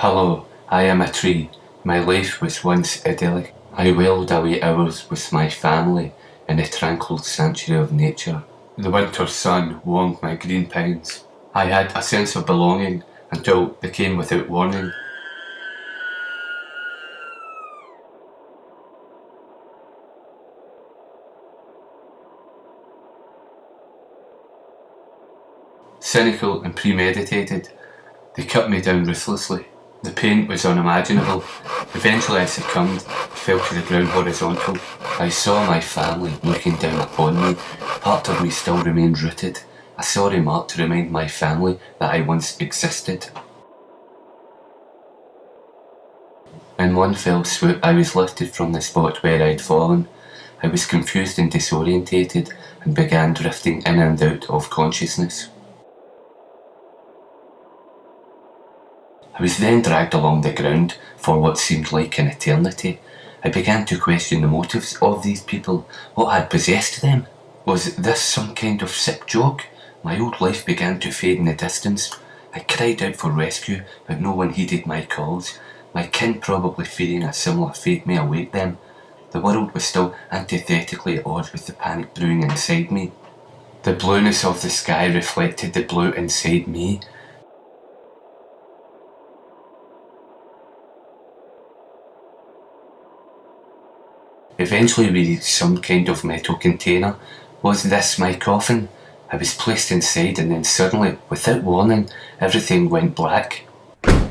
Hello, I am a tree. My life was once idyllic. I wailed away hours with my family in a tranquil sanctuary of nature. The winter sun warmed my green pines. I had a sense of belonging until they came without warning. Cynical and premeditated, they cut me down ruthlessly. The pain was unimaginable. Eventually I succumbed, fell to the ground horizontal. I saw my family looking down upon me. Part of me still remained rooted, a sorry mark to remind my family that I once existed. In one fell swoop I was lifted from the spot where I'd fallen. I was confused and disorientated and began drifting in and out of consciousness. I was then dragged along the ground for what seemed like an eternity. I began to question the motives of these people. What had possessed them? Was this some kind of sick joke? My old life began to fade in the distance. I cried out for rescue, but no one heeded my calls. My kin, probably fearing a similar fate, may await them. The world was still antithetically at odds with the panic brewing inside me. The blueness of the sky reflected the blue inside me. Eventually we reached some kind of metal container. Was this my coffin? I was placed inside and then suddenly, without warning, everything went black. When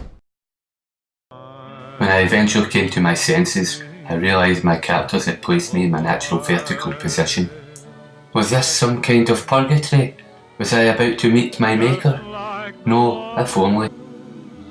I eventually came to my senses, I realised my captors had placed me in my natural vertical position. Was this some kind of purgatory? Was I about to meet my maker? No, if only.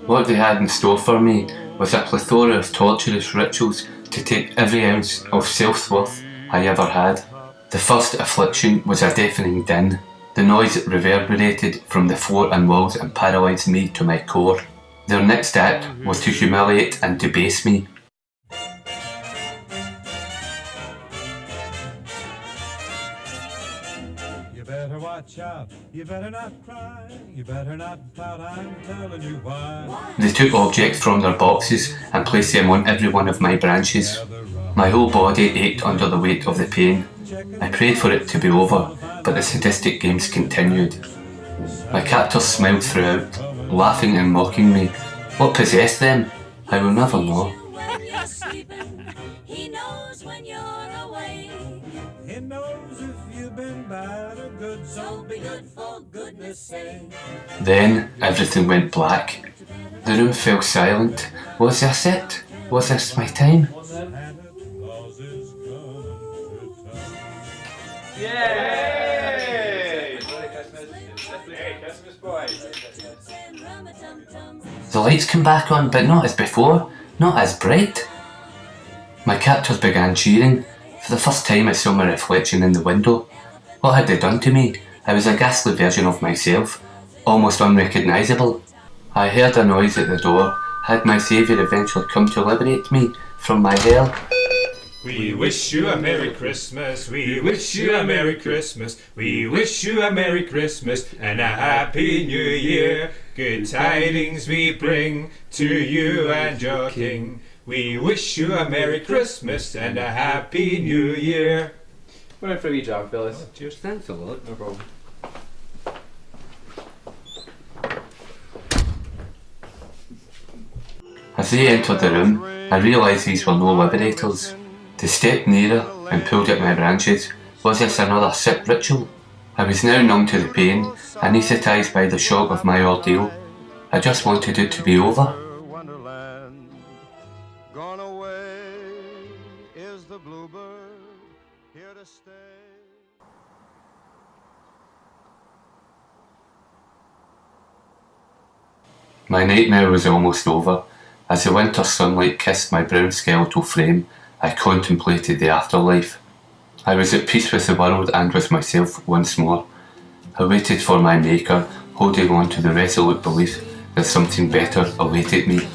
What they had in store for me was a plethora of torturous rituals to take every ounce of self-worth I ever had. The first affliction was a deafening din. The noise reverberated from the floor and walls and paralysed me to my core. Their next act was to humiliate and debase me. You better watch out, you better not cry, you better not pout, I'm telling you why. They took objects from their boxes and placed them on every one of my branches. My whole body ached under the weight of the pain. I prayed for it to be over, but the sadistic games continued. My captors smiled throughout, laughing and mocking me. What possessed them? I will never know. He knows when you're away. He knows if you've been bad or good, So be good for goodness sake. Then everything went black. The room fell silent. Was this it? Was this my time? Santa Claus is coming to town. Yay! Hey, Christmas boy. And rum-a-tum-tums. The lights came back on, but not as before, not as bright. My captors began cheering. For the first time I saw my reflection in the window. What had they done to me? I was a ghastly version of myself, almost unrecognisable. I heard a noise at the door. Had my saviour eventually come to liberate me from my hell? We wish you a Merry Christmas. We wish you a Merry Christmas. We wish you a Merry Christmas and a Happy New Year. Good tidings we bring to you and your King. We wish you a Merry Christmas and a Happy New Year. We're in for a wee jam, fellas. Cheers, thanks a lot. No problem. As they entered the room, I realised these were no liberators. They stepped nearer and pulled at my branches. Was this another sick ritual? I was now numb to the pain, anaesthetised by the shock of my ordeal. I just wanted it to be over. Wonderland. Gone away is the bluebird, here to stay. My nightmare was almost over. As the winter sunlight kissed my brown skeletal frame, I contemplated the afterlife. I was at peace with the world and with myself once more. I waited for my maker, holding on to the resolute belief that something better awaited me.